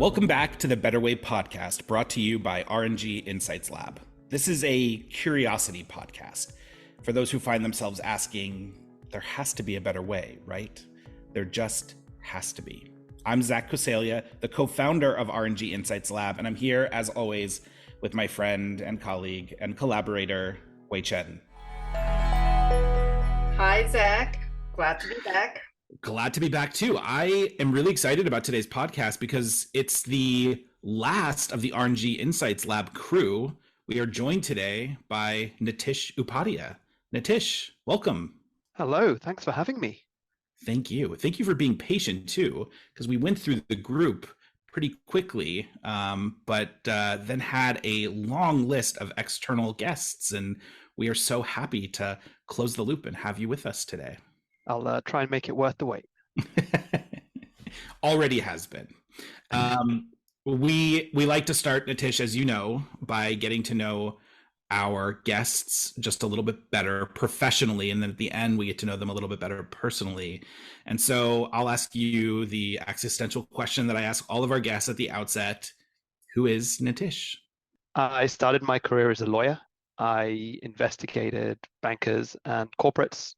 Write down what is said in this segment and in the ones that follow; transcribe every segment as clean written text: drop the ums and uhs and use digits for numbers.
Welcome back to the Better Way podcast, brought to you by R&G Insights Lab. This is a curiosity podcast for those who find themselves asking, there has to be a better way, right? There just has to be. I'm Zach Coseglia, the co-founder of R&G Insights Lab, and I'm here, as always, with my friend and colleague and collaborator, Chen. Hi, Zach. Glad to be back. Glad to be back too. I am really excited about today's podcast because it's the last of the R&G Insights Lab crew. We are joined today by Nitish Upadhyaya. Nitish, welcome. Hello, thanks for having me. Thank you. Thank you for being patient too, because we went through the group pretty quickly, but then had a long list of external guests, and we are so happy to close the loop and have you with us today. I'll try and make it worth the wait. Already has been. We like to start, Nitish, as you know, by getting to know our guests just a little bit better professionally, and then at the end we get to know them a little bit better personally. And so I'll ask you the existential question that I ask all of our guests at the outset. Who is Nitish? I started my career as a lawyer. I investigated bankers and corporates,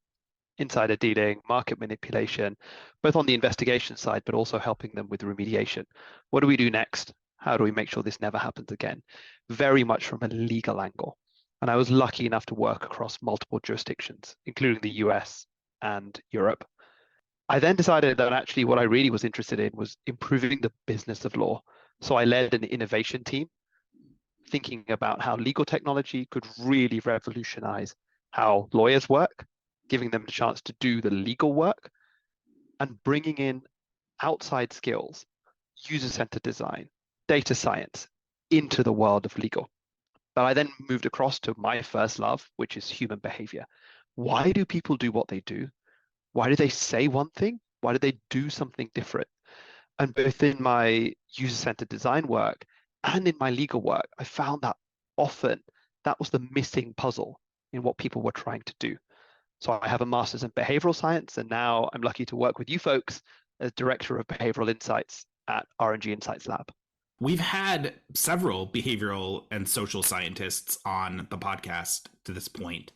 insider dealing, market manipulation, both on the investigation side, but also helping them with remediation. What do we do next? How do we make sure this never happens again? Very much from a legal angle. And I was lucky enough to work across multiple jurisdictions, including the US and Europe. I then decided that actually what I really was interested in was improving the business of law. So I led an innovation team, thinking about how legal technology could really revolutionize how lawyers work, giving them the chance to do the legal work, and bringing in outside skills, user-centered design, data science into the world of legal. But I then moved across to my first love, which is human behavior. Why do people do what they do? Why do they say one thing? Why do they do something different? And both in my user-centered design work and in my legal work, I found that often that was the missing puzzle in what people were trying to do. So I have a master's in behavioral science, and now I'm lucky to work with you folks as Director of Behavioral Insights at R&G Insights Lab. We've had several behavioral and social scientists on the podcast to this point,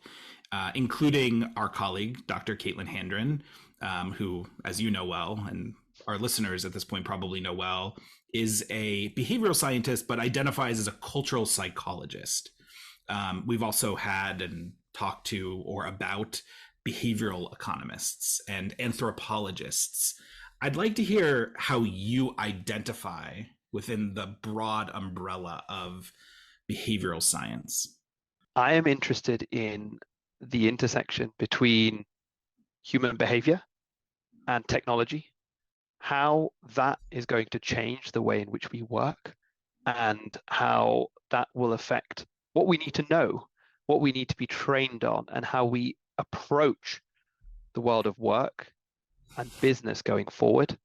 including our colleague, Dr. Caitlin Handren, who, as you know well, and our listeners at this point probably know well, is a behavioral scientist, but identifies as a cultural psychologist. We've also had and talked to or about behavioral economists and anthropologists. I'd like to hear how you identify within the broad umbrella of behavioral science. I am interested in the intersection between human behavior and technology, how that is going to change the way in which we work, and how that will affect what we need to know, what we need to be trained on, and how we approach the world of work and business going forward.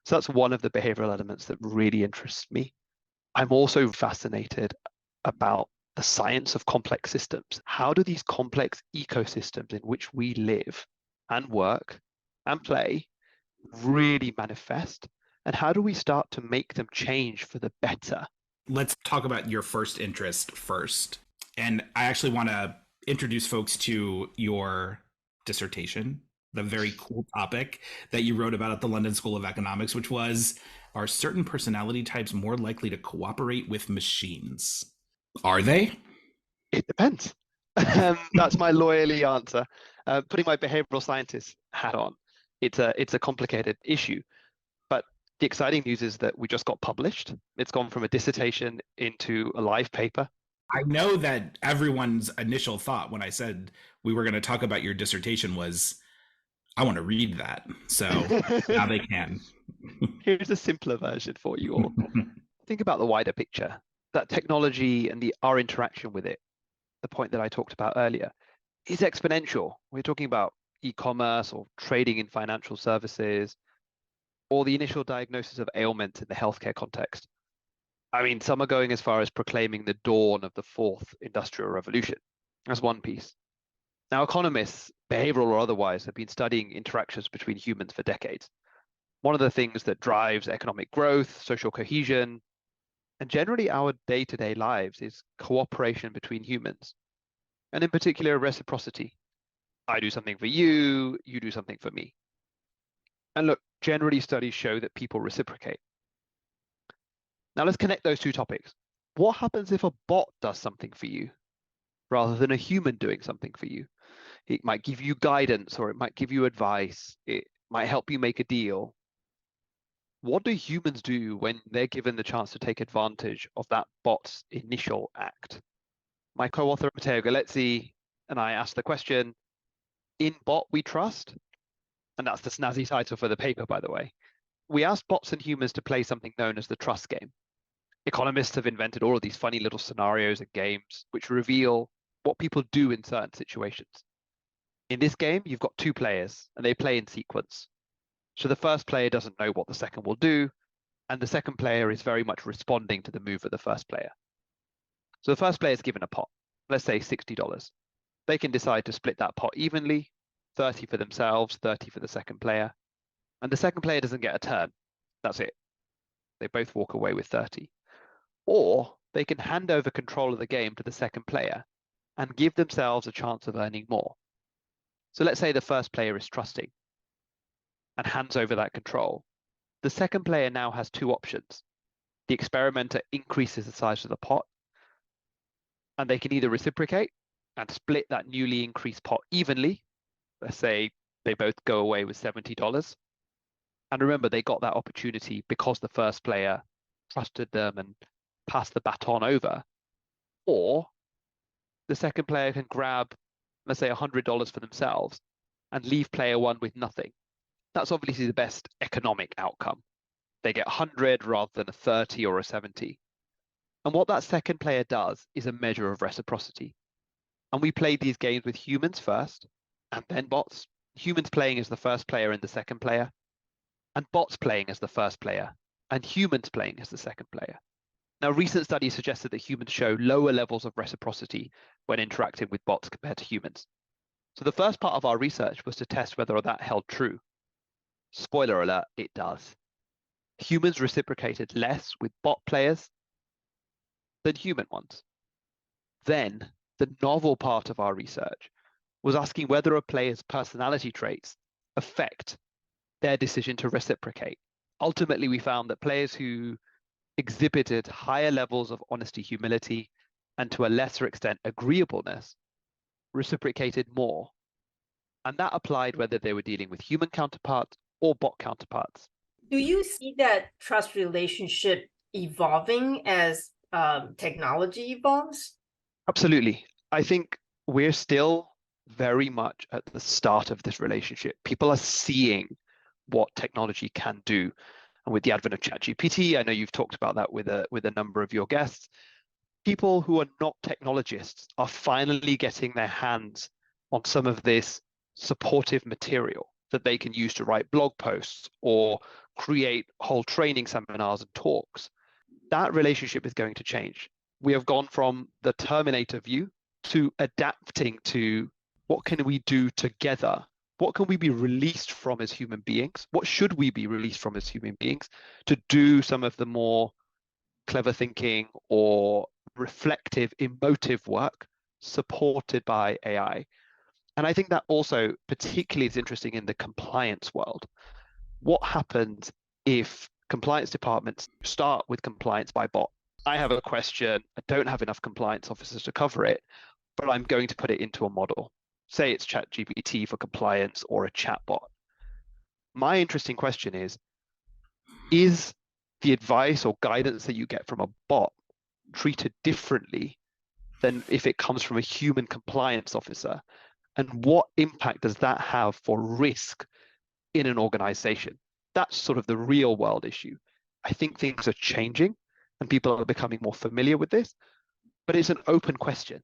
So that's one of the behavioral elements that really interests me. I'm also fascinated about the science of complex systems. How do these complex ecosystems in which we live and work and play really manifest? And how do we start to make them change for the better? Let's talk about your first interest first. And I actually want to introduce folks to your dissertation, the very cool topic that you wrote about at the London School of Economics, which was, are certain personality types more likely to cooperate with machines? Are they? It depends. That's my lawyerly answer. Putting my behavioral scientist hat on, it's a complicated issue. But the exciting news is that we just got published. It's gone from a dissertation into a live paper. I know that everyone's initial thought when I said we were going to talk about your dissertation was, I want to read that. So now they can. Here's a simpler version for you all. Think about the wider picture, that technology and our interaction with it, the point that I talked about earlier, is exponential. We're talking about e-commerce or trading in financial services, or the initial diagnosis of ailments in the healthcare context. I mean, some are going as far as proclaiming the dawn of the fourth industrial revolution. That's one piece. Now, economists, behavioral or otherwise, have been studying interactions between humans for decades. One of the things that drives economic growth, social cohesion, and generally our day-to-day lives is cooperation between humans, and in particular, reciprocity. I do something for you, you do something for me. And look, generally studies show that people reciprocate. Now let's connect those two topics. What happens if a bot does something for you rather than a human doing something for you? It might give you guidance, or it might give you advice. It might help you make a deal. What do humans do when they're given the chance to take advantage of that bot's initial act? My co-author, Matteo Gallezzi, and I asked the question, in bot we trust? And that's the snazzy title for the paper, by the way. We asked bots and humans to play something known as the trust game. Economists have invented all of these funny little scenarios and games which reveal what people do in certain situations. In this game, you've got two players, and they play in sequence. So the first player doesn't know what the second will do, and the second player is very much responding to the move of the first player. So the first player is given a pot, let's say $60. They can decide to split that pot evenly, 30 for themselves, 30 for the second player, and the second player doesn't get a turn. That's it. They both walk away with 30. Or they can hand over control of the game to the second player and give themselves a chance of earning more. So let's say the first player is trusting and hands over that control. The second player now has two options. The experimenter increases the size of the pot, and they can either reciprocate and split that newly increased pot evenly. Let's say they both go away with $70. And remember, they got that opportunity because the first player trusted them and passed the baton over. Or the second player can grab, let's say, $100 for themselves and leave player one with nothing. That's obviously the best economic outcome. They get 100 rather than a 30 or a 70. And what that second player does is a measure of reciprocity. And we played these games with humans first, and then bots. Humans playing as the first player and the second player, and bots playing as the first player, and humans playing as the second player. Now, recent studies suggested that humans show lower levels of reciprocity when interacting with bots compared to humans. So the first part of our research was to test whether that held true. Spoiler alert, it does. Humans reciprocated less with bot players than human ones. Then, the novel part of our research was asking whether a player's personality traits affect their decision to reciprocate. Ultimately, we found that players who exhibited higher levels of honesty, humility, and to a lesser extent agreeableness reciprocated more. And that applied whether they were dealing with human counterparts or bot counterparts. Do you see that trust relationship evolving as technology evolves? Absolutely. I think we're still very much at the start of this relationship. People are seeing what technology can do. And with the advent of ChatGPT, I know you've talked about that with a number of your guests. People who are not technologists are finally getting their hands on some of this supportive material that they can use to write blog posts or create whole training seminars and talks. That relationship is going to change. We have gone from the Terminator view to adapting to what can we do together? What can we be released from as human beings? What should we be released from as human beings to do some of the more clever thinking or reflective, emotive work supported by AI? And I think that also particularly is interesting in the compliance world. What happens if compliance departments start with compliance by bot? I have a question, I don't have enough compliance officers to cover it, but I'm going to put it into a model. Say it's ChatGPT for compliance or a chatbot. My interesting question is the advice or guidance that you get from a bot treated differently than if it comes from a human compliance officer? And what impact does that have for risk in an organization? That's sort of the real world issue. I think things are changing and people are becoming more familiar with this, but it's an open question.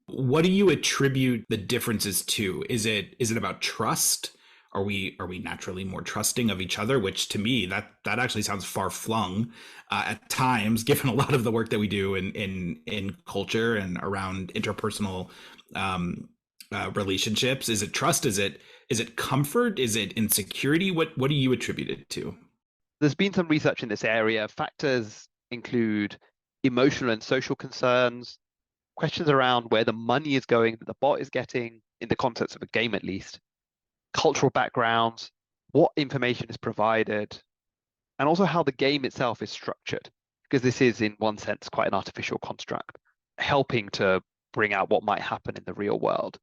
What do you attribute the differences to? Is it about trust? Are we naturally more trusting of each other? Which to me, that actually sounds far flung at times, given a lot of the work that we do in culture and around interpersonal relationships. Is it trust? Is it comfort? Is it insecurity? What do you attribute it to? There's been some research in this area. Factors include emotional and social concerns, questions around where the money is going that the bot is getting, in the context of a game at least, cultural backgrounds, what information is provided, and also how the game itself is structured, because this is, in one sense, quite an artificial construct, helping to bring out what might happen in the real world.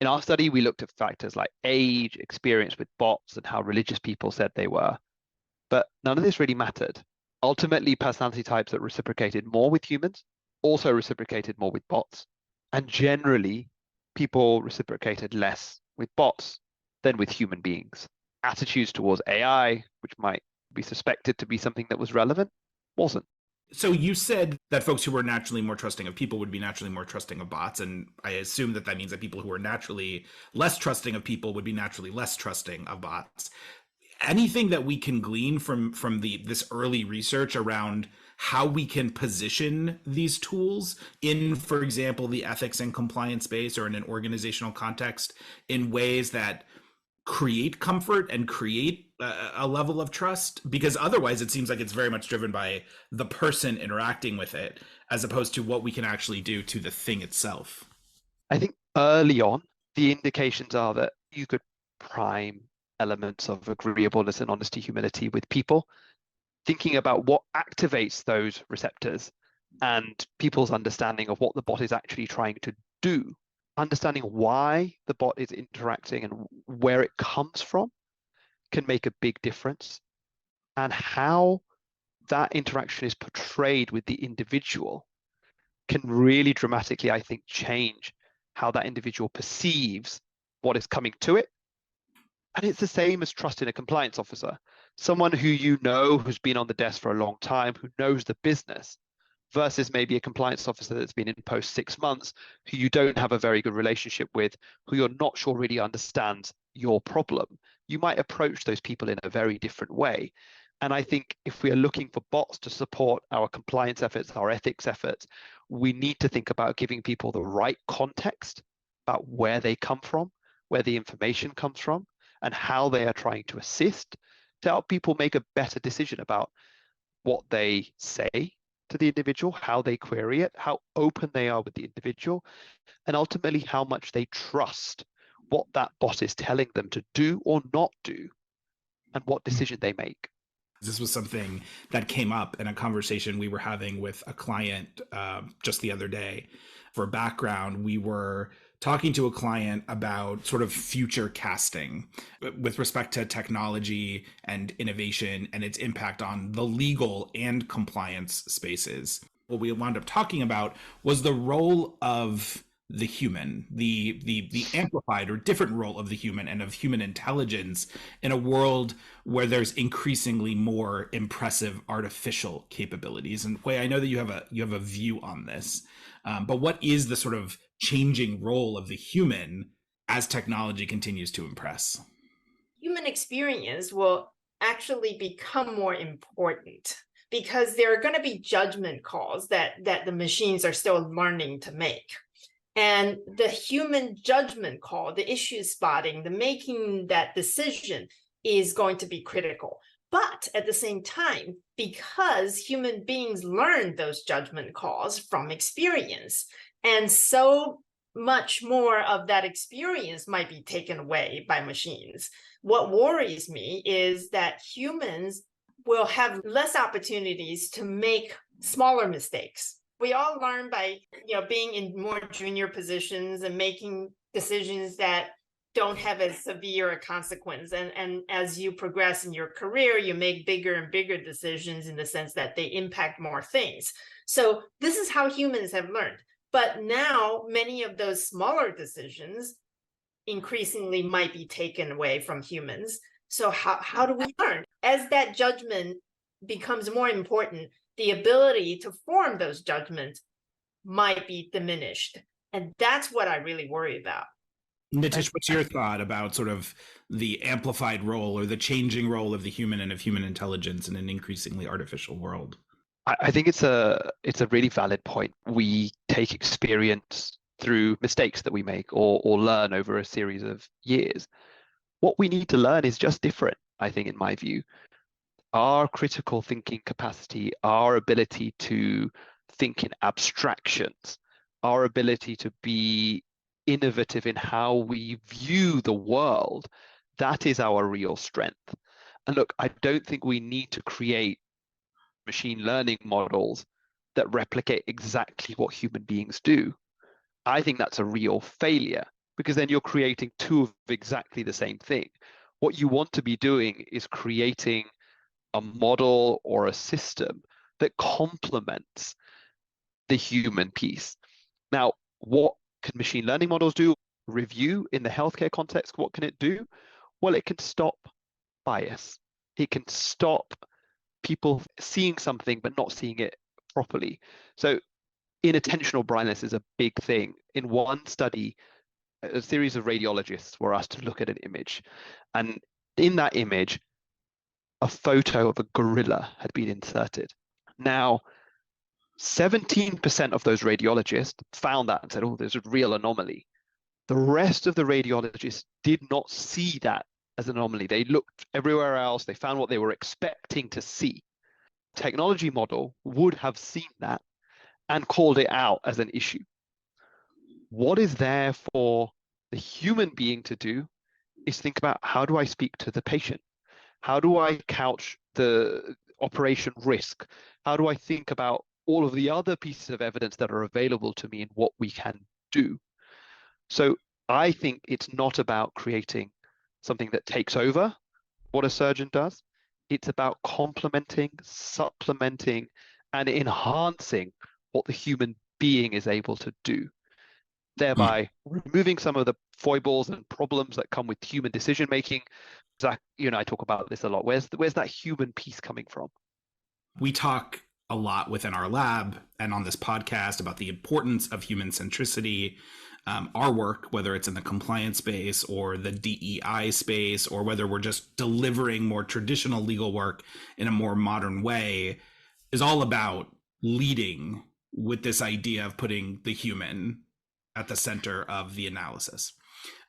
In our study, we looked at factors like age, experience with bots, and how religious people said they were. But none of this really mattered. Ultimately, personality types that reciprocated more with humans also reciprocated more with bots. And generally, people reciprocated less with bots than with human beings. Attitudes towards AI, which might be suspected to be something that was relevant, wasn't. So you said that folks who were naturally more trusting of people would be naturally more trusting of bots, and I assume that that means that people who are naturally less trusting of people would be naturally less trusting of bots. Anything that we can glean from this early research around how we can position these tools in, for example, the ethics and compliance space or in an organizational context in ways that create comfort and create a level of trust? Because otherwise it seems like it's very much driven by the person interacting with it as opposed to what we can actually do to the thing itself. I think early on, the indications are that you could prime elements of agreeableness and honesty, humility with people, thinking about what activates those receptors and people's understanding of what the bot is actually trying to do, understanding why the bot is interacting and where it comes from can make a big difference, and how that interaction is portrayed with the individual can really dramatically, I think, change how that individual perceives what is coming to it. And it's the same as trust in a compliance officer, someone who you know who's been on the desk for a long time, who knows the business, versus maybe a compliance officer that's been in post 6 months, who you don't have a very good relationship with, who you're not sure really understands your problem. You might approach those people in a very different way. And I think if we are looking for bots to support our compliance efforts, our ethics efforts, we need to think about giving people the right context about where they come from, where the information comes from, and how they are trying to assist to help people make a better decision about what they say to the individual, how they query it, how open they are with the individual, and ultimately how much they trust what that bot is telling them to do or not do, and what decision they make. This was something that came up in a conversation we were having with a client just the other day. For background, we were talking to a client about sort of future casting with respect to technology and innovation and its impact on the legal and compliance spaces. What we wound up talking about was the role of the human, the amplified or different role of the human and of human intelligence in a world where there's increasingly more impressive artificial capabilities. And Hui, I know that you have a view on this, but what is the sort of changing role of the human as technology continues to impress? Human experience will actually become more important because there are going to be judgment calls that the machines are still learning to make. And the human judgment call, the issue spotting, the making that decision is going to be critical. But at the same time, because human beings learn those judgment calls from experience, and so much more of that experience might be taken away by machines. What worries me is that humans will have less opportunities to make smaller mistakes. We all learn by being in more junior positions and making decisions that don't have as severe a consequence. And as you progress in your career, you make bigger and bigger decisions in the sense that they impact more things. So this is how humans have learned. But now many of those smaller decisions increasingly might be taken away from humans. So how do we learn? As that judgment becomes more important, the ability to form those judgments might be diminished. And that's what I really worry about. Nitish, what's your thought about sort of the amplified role or the changing role of the human and of human intelligence in an increasingly artificial world? I think it's a really valid point. We take experience through mistakes that we make or learn over a series of years. What we need to learn is just different, I think, in my view. our critical thinking capacity, our ability to think in abstractions, our ability to be innovative in how we view the world, that is our real strength. And look, I don't think we need to create machine learning models that replicate exactly what human beings do. I think that's a real failure, because then you're creating two of exactly the same thing. What you want to be doing is creating a model or a system that complements the human piece. Now, what can machine learning models do? Review in the healthcare context, what can it do? Well, it can stop bias. It can stop people seeing something but not seeing it properly. So inattentional blindness is a big thing. In one study, a series of radiologists were asked to look at an image, and in that image, a photo of a gorilla had been inserted. Now, 17% of those radiologists found that and said, oh, there's a real anomaly. The rest of the radiologists did not see that as an anomaly. They looked everywhere else. They found what they were expecting to see. Technology model would have seen that and called it out as an issue. What is there for the human being to do is think about, how do I speak to the patient? How do I couch the operation risk? How do I think about all of the other pieces of evidence that are available to me and what we can do? So I think it's not about creating something that takes over what a surgeon does. It's about complementing, supplementing, and enhancing what the human being is able to do, thereby removing some of the foibles and problems that come with human decision making. Zach, you and I talk about this a lot. Where's that human piece coming from? We talk a lot within our lab and on this podcast about the importance of human centricity. Our work, whether it's in the compliance space or the DEI space, or whether we're just delivering more traditional legal work in a more modern way, is all about leading with this idea of putting the human at the center of the analysis.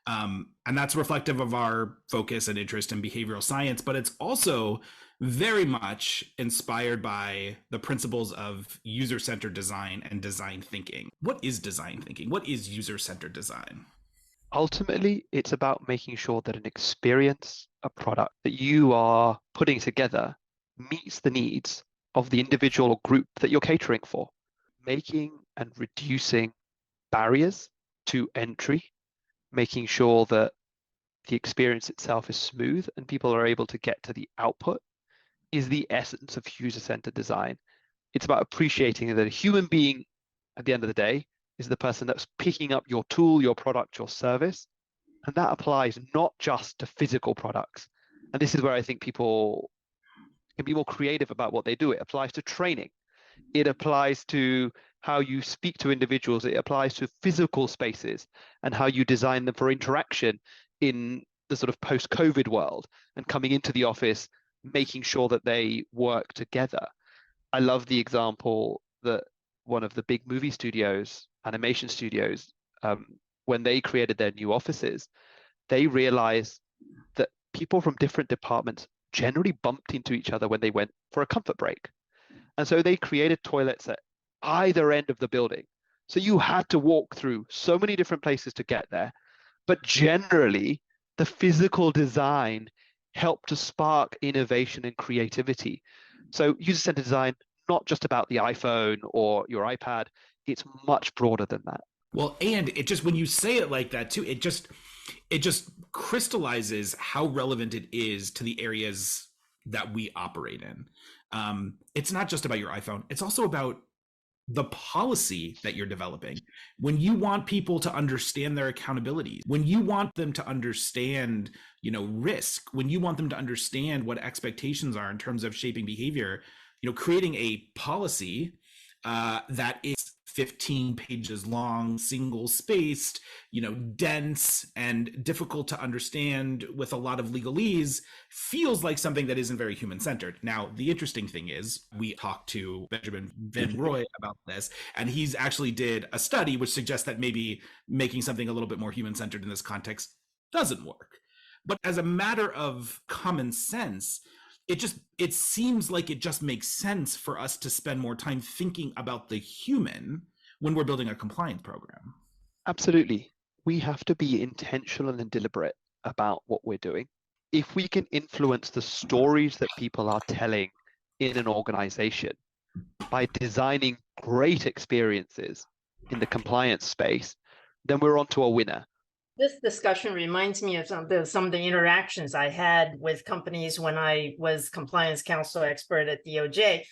And that's reflective of our focus and interest in behavioral science, but it's also very much inspired by the principles of user-centered design and design thinking. What is design thinking? What is user-centered design? Ultimately, it's about making sure that an experience, a product that you are putting together meets the needs of the individual or group that you're catering for, making and reducing barriers to entry, making sure that the experience itself is smooth and people are able to get to the output, is the essence of user-centered design. It's about appreciating that a human being, at the end of the day, is the person that's picking up your tool, your product, your service. And that applies not just to physical products. And this is where I think people can be more creative about what they do. It applies to training. It applies to how you speak to individuals. It applies to physical spaces and how you design them for interaction in the sort of post-COVID world, and coming into the office, making sure that they work together. I love the example that one of the big movie studios, animation studios, when they created their new offices, they realized that people from different departments generally bumped into each other when they went for a comfort break. And so they created toilets at either end of the building. So you had to walk through so many different places to get there. But generally, the physical design helped to spark innovation and creativity. So user-centered design, not just about the iPhone or your iPad, it's much broader than that. Well, and it just, when you say it like that too, it just crystallizes how relevant it is to the areas that we operate in. It's not just about your iPhone. It's also about the policy that you're developing. When you want people to understand their accountability, when you want them to understand, risk, when you want them to understand what expectations are in terms of shaping behavior, creating a policy that is 15 pages long, single spaced, dense and difficult to understand with a lot of legalese, feels like something that isn't very human centered. Now, the interesting thing is, we talked to Benjamin Van Roy about this, and he's actually did a study which suggests that maybe making something a little bit more human centered in this context doesn't work. But as a matter of common sense, it seems like it just makes sense for us to spend more time thinking about the human when we're building a compliance program. Absolutely. We have to be intentional and deliberate about what we're doing. If we can influence the stories that people are telling in an organization by designing great experiences in the compliance space, then we're onto a winner. This discussion reminds me of some of the interactions I had with companies when I was compliance counsel expert at DOJ.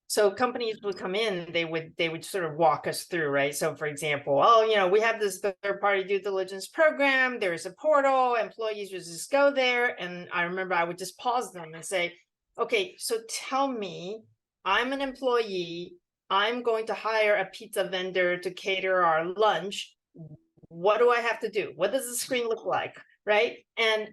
So companies would come in, they would sort of walk us through, right? So for example, we have this third-party due diligence program, there's a portal, employees would just go there. And I remember I would just pause them and say, okay, so tell me, I'm an employee, I'm going to hire a pizza vendor to cater our lunch. What do I have to do? What does the screen look like? Right. And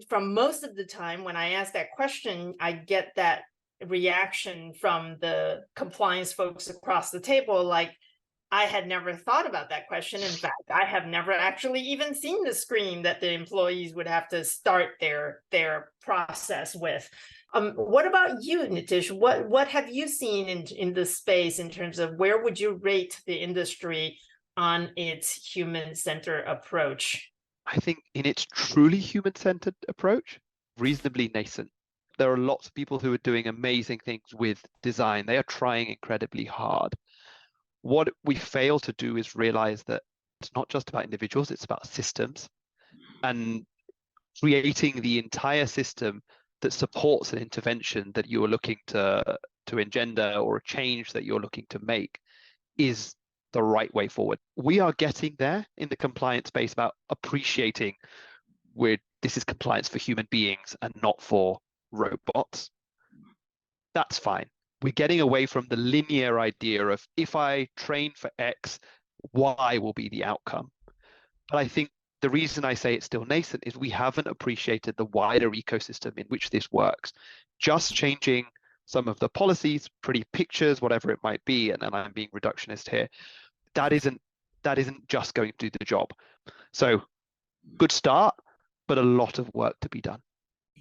from most of the time when I ask that question, I get that reaction from the compliance folks across the table, like, I had never thought about that question. In fact, I have never actually even seen the screen that the employees would have to start their process with. What about you, Nitish? What have you seen in this space in terms of where would you rate the industry on its human-centered approach? I think in its truly human-centered approach, reasonably nascent. There are lots of people who are doing amazing things with design. They are trying incredibly hard. What we fail to do is realize that it's not just about individuals, it's about systems, and creating the entire system that supports an intervention that you are looking to engender or a change that you're looking to make is the right way forward. We are getting there in the compliance space about appreciating this is compliance for human beings and not for robots. That's fine. We're getting away from the linear idea of if I train for X, Y will be the outcome. But I think the reason I say it's still nascent is we haven't appreciated the wider ecosystem in which this works. Just changing some of the policies, pretty pictures, whatever it might be, and I'm being reductionist here, that isn't just going to do the job. So good start, but a lot of work to be done.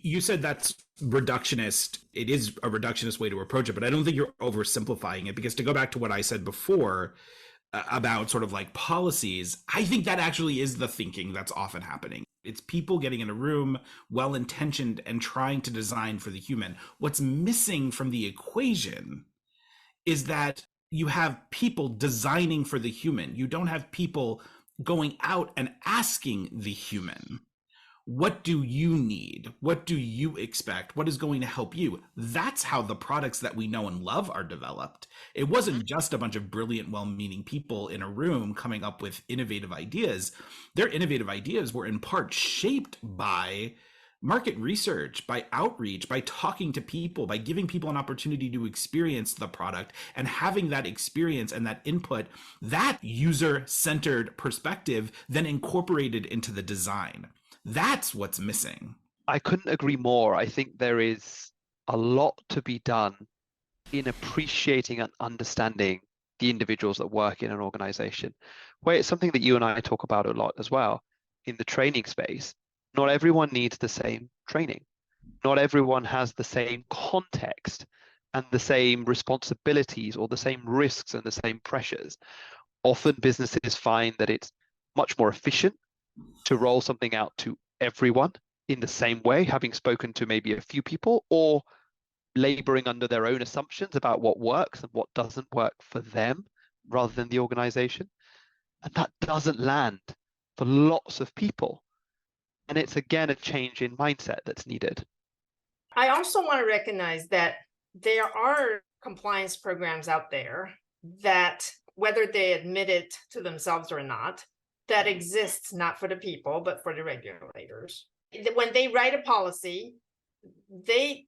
You said that's reductionist. It is a reductionist way to approach it, but I don't think you're oversimplifying it, because to go back to what I said before about sort of like policies, I think that actually is the thinking that's often happening. It's people getting in a room, well-intentioned, and trying to design for the human. What's missing from the equation is that you have people designing for the human. You don't have people going out and asking the human, what do you need? What do you expect? What is going to help you? That's how the products that we know and love are developed. It wasn't just a bunch of brilliant, well-meaning people in a room coming up with innovative ideas. Their innovative ideas were in part shaped by market research, by outreach, by talking to people, by giving people an opportunity to experience the product, and having that experience and that input, that user-centered perspective, then incorporated into the design. That's what's missing. I couldn't agree more. I think there is a lot to be done in appreciating and understanding the individuals that work in an organization, where it's something that you and I talk about a lot as well in the training space. Not everyone needs the same training. Not everyone has the same context and the same responsibilities or the same risks and the same pressures. Often businesses find that it's much more efficient to roll something out to everyone in the same way, having spoken to maybe a few people, or laboring under their own assumptions about what works and what doesn't work for them rather than the organization. And that doesn't land for lots of people. And it's again a change in mindset that's needed. I also want to recognize that there are compliance programs out there that, whether they admit it to themselves or not, that exists not for the people, but for the regulators. When they write a policy, they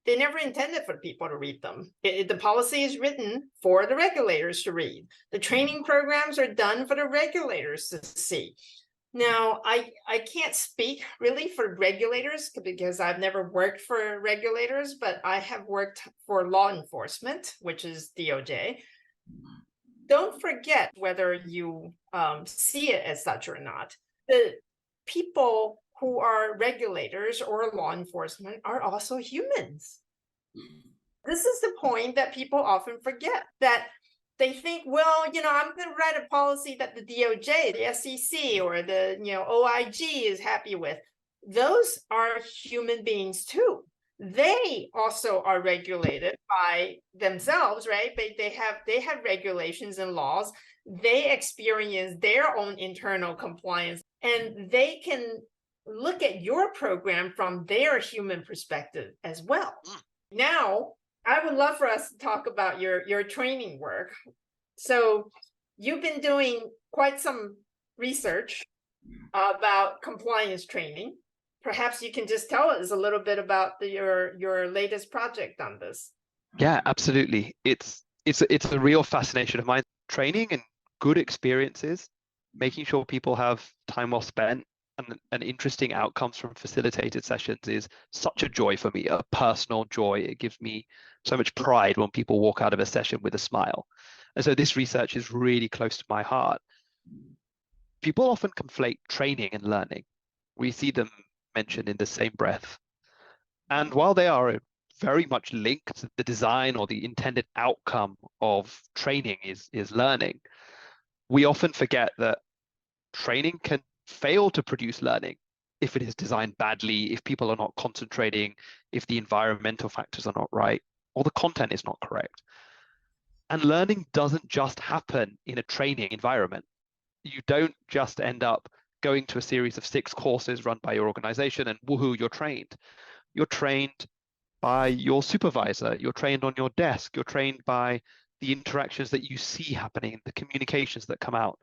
never intended for people to read them. The policy is written for the regulators to read. The training programs are done for the regulators to see. Now, I can't speak really for regulators because I've never worked for regulators, but I have worked for law enforcement, which is DOJ. Don't forget, whether you see it as such or not, the people who are regulators or law enforcement are also humans. This is the point that people often forget, that they think, well, I'm going to write a policy that the DOJ, the SEC, or the OIG is happy with. Those are human beings too. They also are regulated by themselves, right? They have regulations and laws. They experience their own internal compliance, and they can look at your program from their human perspective as well. Now, I would love for us to talk about your training work. So you've been doing quite some research about compliance training. Perhaps you can just tell us a little bit about your latest project on this. Yeah, absolutely. It's a real fascination of mine. Training and good experiences, making sure people have time well spent and interesting outcomes from facilitated sessions is such a joy for me, a personal joy. It gives me so much pride when people walk out of a session with a smile. And so this research is really close to my heart. People often conflate training and learning. We see them mentioned in the same breath. And while they are very much linked, the design or the intended outcome of training is learning, we often forget that training can fail to produce learning if it is designed badly, if people are not concentrating, if the environmental factors are not right, or the content is not correct. And learning doesn't just happen in a training environment. You don't just end up going to a series of 6 courses run by your organization and woohoo, you're trained. You're trained by your supervisor, you're trained on your desk, you're trained by the interactions that you see happening, the communications that come out,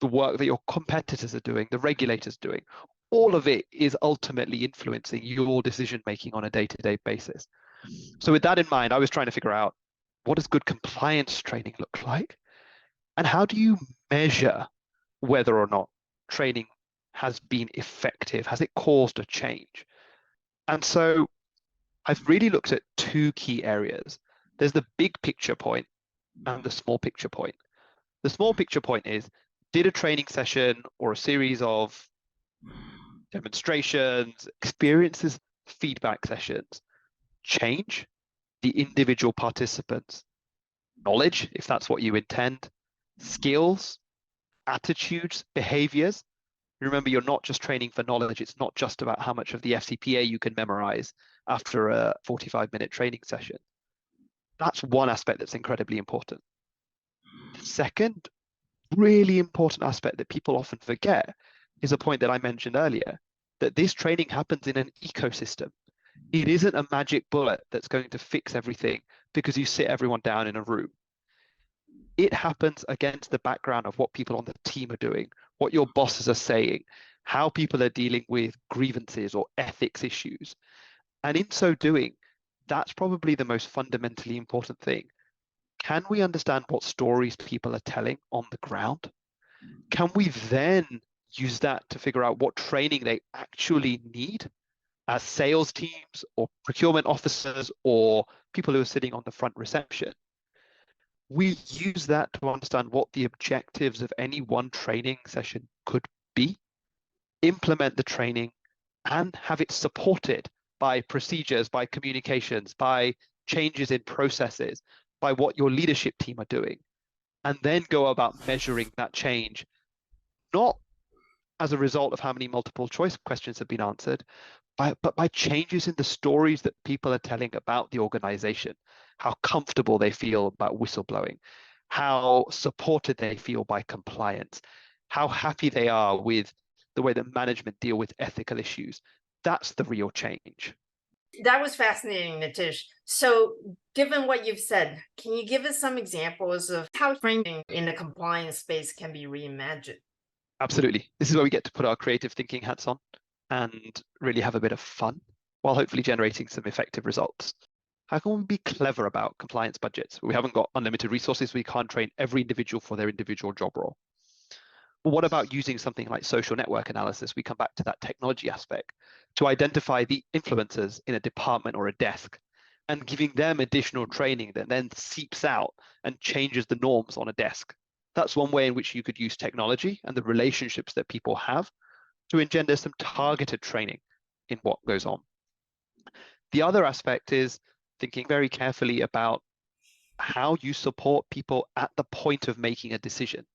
the work that your competitors are doing, the regulators doing. All of it is ultimately influencing your decision making on a day-to-day basis. So with that in mind, I was trying to figure out, what does good compliance training look like? And how do you measure whether or not training has been effective? Has it caused a change? And so I've really looked at 2 key areas. There's the big picture point and the small picture point. The small picture point is, did a training session or a series of demonstrations, experiences, feedback sessions change the individual participants' knowledge, if that's what you intend, skills, attitudes, behaviors? Remember, you're not just training for knowledge. It's not just about how much of the FCPA you can memorize after a 45-minute training session. That's one aspect that's incredibly important. The second really important aspect that people often forget is a point that I mentioned earlier, that this training happens in an ecosystem. It isn't a magic bullet that's going to fix everything because you sit everyone down in a room. It happens against the background of what people on the team are doing, what your bosses are saying, how people are dealing with grievances or ethics issues. And in so doing, that's probably the most fundamentally important thing. Can we understand what stories people are telling on the ground? Can we then use that to figure out what training they actually need as sales teams or procurement officers or people who are sitting on the front reception? We use that to understand what the objectives of any one training session could be, implement the training, and have it supported by procedures, by communications, by changes in processes, by what your leadership team are doing, and then go about measuring that change, not as a result of how many multiple choice questions have been answered, but by changes in the stories that people are telling about the organization, how comfortable they feel about whistleblowing, how supported they feel by compliance, how happy they are with the way that management deal with ethical issues. That's the real change. That was fascinating, Nitish. So given what you've said, can you give us some examples of how training in the compliance space can be reimagined? Absolutely. This is where we get to put our creative thinking hats on and really have a bit of fun while hopefully generating some effective results. How can we be clever about compliance budgets? We haven't got unlimited resources. We can't train every individual for their individual job role. Well, what about using something like social network analysis? We come back to that technology aspect to identify the influencers in a department or a desk and giving them additional training that then seeps out and changes the norms on a desk. That's one way in which you could use technology and the relationships that people have to engender some targeted training in what goes on. The other aspect is thinking very carefully about how you support people at the point of making a decision.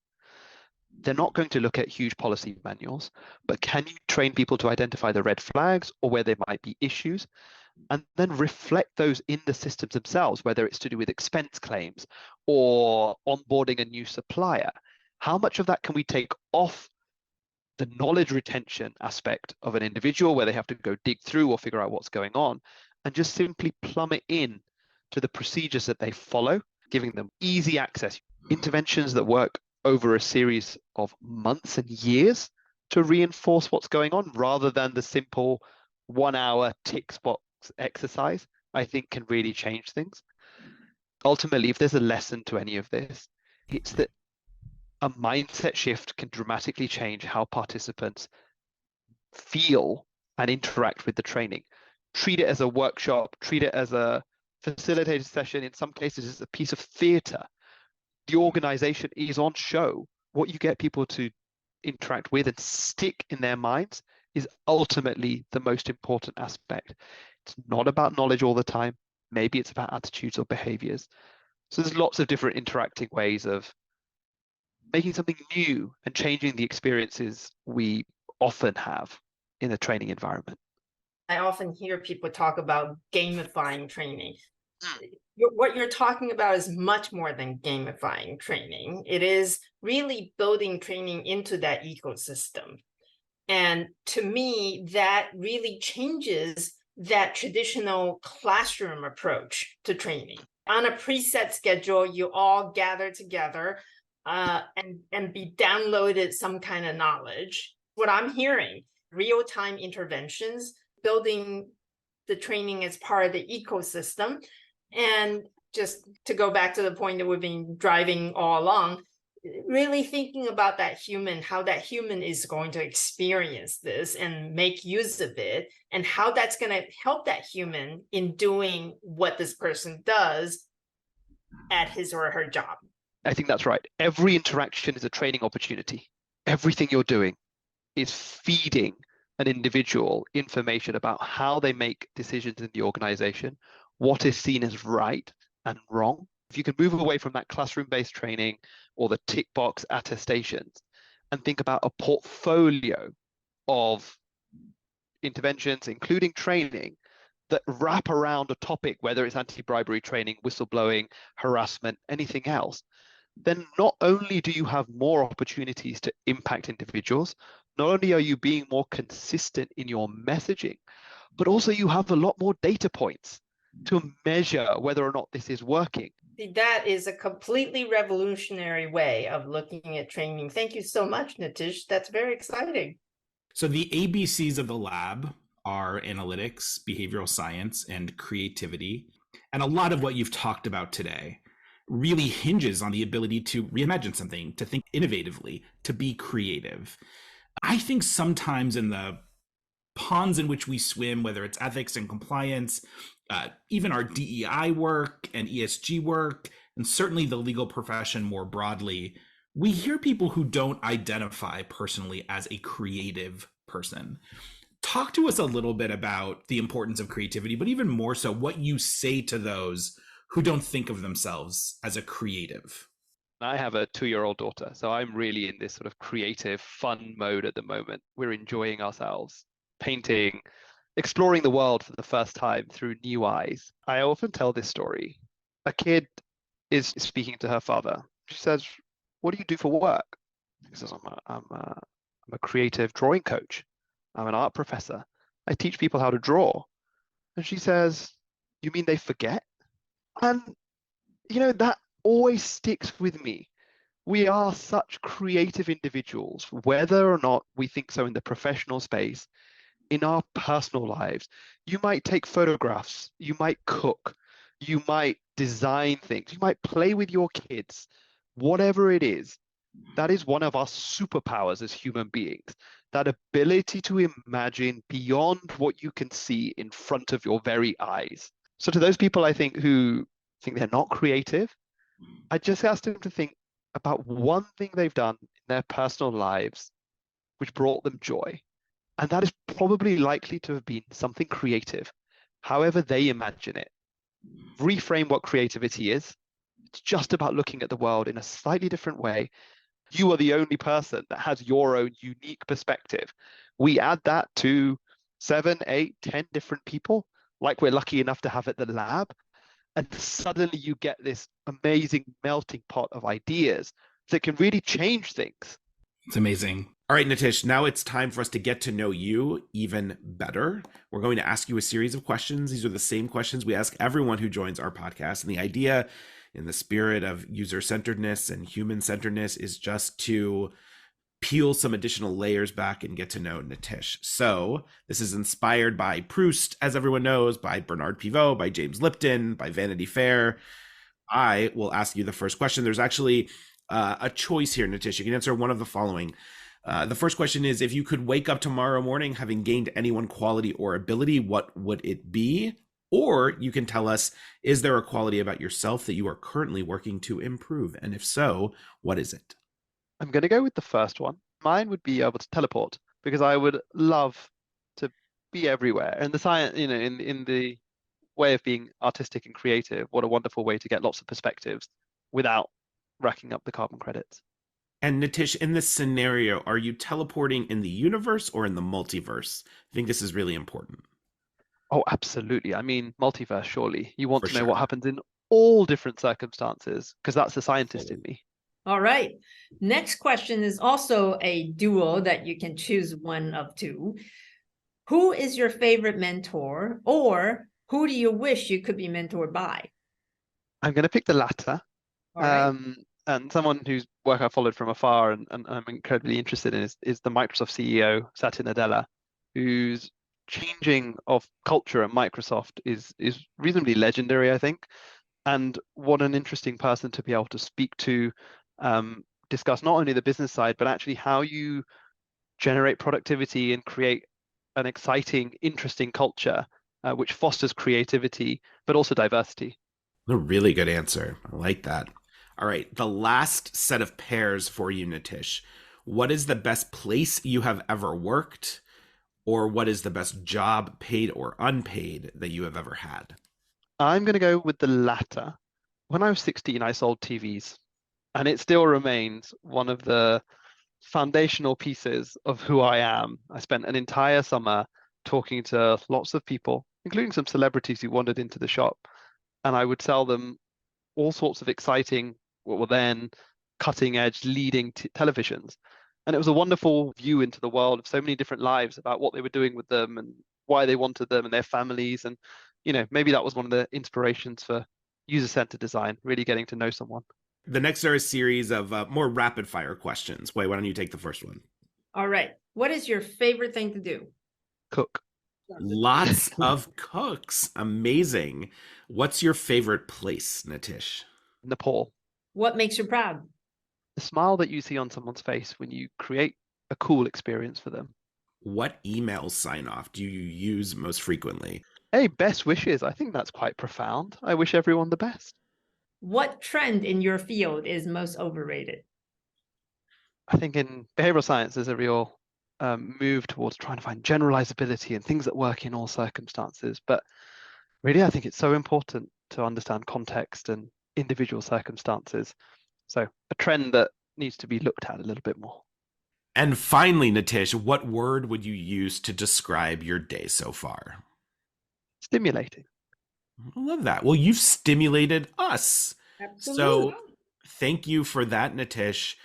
They're not going to look at huge policy manuals, but can you train people to identify the red flags or where there might be issues, and then reflect those in the systems themselves, whether it's to do with expense claims or onboarding a new supplier? How much of that can we take off the knowledge retention aspect of an individual, where they have to go dig through or figure out what's going on, and just simply plumb it in to the procedures that they follow, giving them easy access, interventions that work over a series of months and years to reinforce what's going on, rather than the simple 1 hour tick box exercise, I think can really change things. Ultimately, if there's a lesson to any of this, it's that a mindset shift can dramatically change how participants feel and interact with the training. Treat it as a workshop, treat it as a facilitated session. In some cases, it's a piece of theater. The organization is on show. What you get people to interact with and stick in their minds is ultimately the most important aspect. It's not about knowledge all the time. Maybe it's about attitudes or behaviors. So there's lots of different interacting ways of making something new and changing the experiences we often have in a training environment. I often hear people talk about gamifying training. What you're talking about is much more than gamifying training. It is really building training into that ecosystem. And to me, that really changes that traditional classroom approach to training. On a preset schedule, you all gather together and be downloaded some kind of knowledge. What I'm hearing, real-time interventions, building the training as part of the ecosystem. And just to go back to the point that we've been driving all along, really thinking about that human, how that human is going to experience this and make use of it, and how that's going to help that human in doing what this person does at his or her job. I think that's right. Every interaction is a training opportunity. Everything you're doing is feeding an individual information about how they make decisions in the organization, what is seen as right and wrong. If you can move away from that classroom-based training or the tick box attestations and think about a portfolio of interventions, including training, that wrap around a topic, whether it's anti-bribery training, whistleblowing, harassment, anything else, then not only do you have more opportunities to impact individuals, not only are you being more consistent in your messaging, but also you have a lot more data points to measure whether or not this is working. That is a completely revolutionary way of looking at training. Thank you so much, Nitish. That's very exciting. So the ABCs of the lab are analytics, behavioral science, and creativity. And a lot of what you've talked about today really hinges on the ability to reimagine something, to think innovatively, to be creative. I think sometimes in the ponds in which we swim, whether it's ethics and compliance, even our DEI work and ESG work, and certainly the legal profession more broadly, we hear people who don't identify personally as a creative person. Talk to us a little bit about the importance of creativity, but even more so, what you say to those who don't think of themselves as a creative. I have a 2-year-old daughter, so I'm really in this sort of creative, fun mode at the moment. We're enjoying ourselves, painting, exploring the world for the first time through new eyes. I often tell this story. A kid is speaking to her father. She says, "What do you do for work?" He says, I'm a creative drawing coach. I'm an art professor. I teach people how to draw." And she says, "You mean they forget?" And, that always sticks with me. We are such creative individuals, whether or not we think so in the professional space, in our personal lives. You might take photographs, you might cook, you might design things, you might play with your kids, whatever it is. That is one of our superpowers as human beings, that ability to imagine beyond what you can see in front of your very eyes. So to those people, I think, who think they're not creative, I just asked them to think about one thing they've done in their personal lives which brought them joy. And that is probably likely to have been something creative, however they imagine it. Reframe what creativity is. It's just about looking at the world in a slightly different way. You are the only person that has your own unique perspective. We add that to 7, 8, 10 different people, like we're lucky enough to have at the lab, and suddenly you get this amazing melting pot of ideas that can really change things. It's amazing. All right, Nitish, now it's time for us to get to know you even better. We're going to ask you a series of questions. These are the same questions we ask everyone who joins our podcast. And the idea, in the spirit of user-centeredness and human-centeredness, is just to peel some additional layers back and get to know Nitish. So this is inspired by Proust, as everyone knows, by Bernard Pivot, by James Lipton, by Vanity Fair. I will ask you the first question. There's actually a choice here, Nitish. You can answer one of the following. The first question is, if you could wake up tomorrow morning having gained any one quality or ability, what would it be? Or you can tell us, is there a quality about yourself that you are currently working to improve? And if so, what is it? I'm going to go with the first one. Mine would be able to teleport, because I would love to be everywhere. And the science, in the way of being artistic and creative, what a wonderful way to get lots of perspectives without racking up the carbon credits. And Nitish, in this scenario, are you teleporting in the universe or in the multiverse? I think this is really important. Oh, absolutely. I mean, multiverse, surely. You want For to know sure. what happens in all different circumstances, because that's the scientist in me. All right. Next question is also a duo that you can choose one of two. Who is your favorite mentor, or who do you wish you could be mentored by? I'm going to pick the latter. All right. And someone whose work I followed from afar and I'm incredibly interested in is the Microsoft CEO, Satya Nadella, whose changing of culture at Microsoft is reasonably legendary, I think. And what an interesting person to be able to speak to, discuss not only the business side, but actually how you generate productivity and create an exciting, interesting culture, which fosters creativity, but also diversity. A really good answer. I like that. All right, the last set of pairs for you, Nitish. What is the best place you have ever worked? Or what is the best job, paid or unpaid, that you have ever had? I'm going to go with the latter. When I was 16, I sold TVs, and it still remains one of the foundational pieces of who I am. I spent an entire summer talking to lots of people, including some celebrities who wandered into the shop, and I would sell them all sorts of exciting, what were then cutting edge, leading televisions. And it was a wonderful view into the world of so many different lives about what they were doing with them and why they wanted them and their families. And, maybe that was one of the inspirations for user-centered design, really getting to know someone. The next are a series of more rapid fire questions. Wait, why don't you take the first one? All right. What is your favorite thing to do? Cook. Lots of cooks. Amazing. What's your favorite place, Nitish? Nepal. What makes you proud? The smile that you see on someone's face when you create a cool experience for them. What email sign-off do you use most frequently? Hey, best wishes. I think that's quite profound. I wish everyone the best. What trend in your field is most overrated? I think in behavioral science, there's a real move towards trying to find generalizability and things that work in all circumstances. But really, I think it's so important to understand context and individual circumstances. So a trend that needs to be looked at a little bit more. And finally, Nitish, what word would you use to describe your day so far? Stimulating. I love that. Well, you've stimulated us. Absolutely. So thank you for that, Nitish.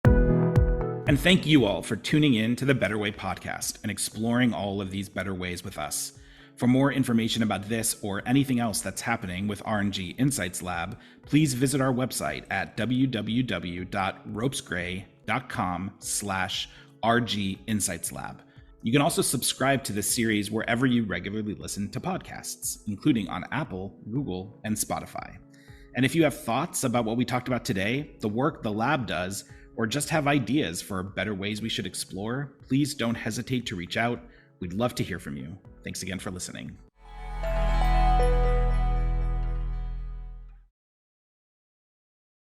And thank you all for tuning in to the Better Way podcast and exploring all of these better ways with us. For more information about this or anything else that's happening with R&G Insights Lab, please visit our website at www.ropesgray.com/RG Insights Lab. You can also subscribe to this series wherever you regularly listen to podcasts, including on Apple, Google, and Spotify. And if you have thoughts about what we talked about today, the work the lab does, or just have ideas for better ways we should explore, please don't hesitate to reach out. We'd love to hear from you. Thanks again for listening.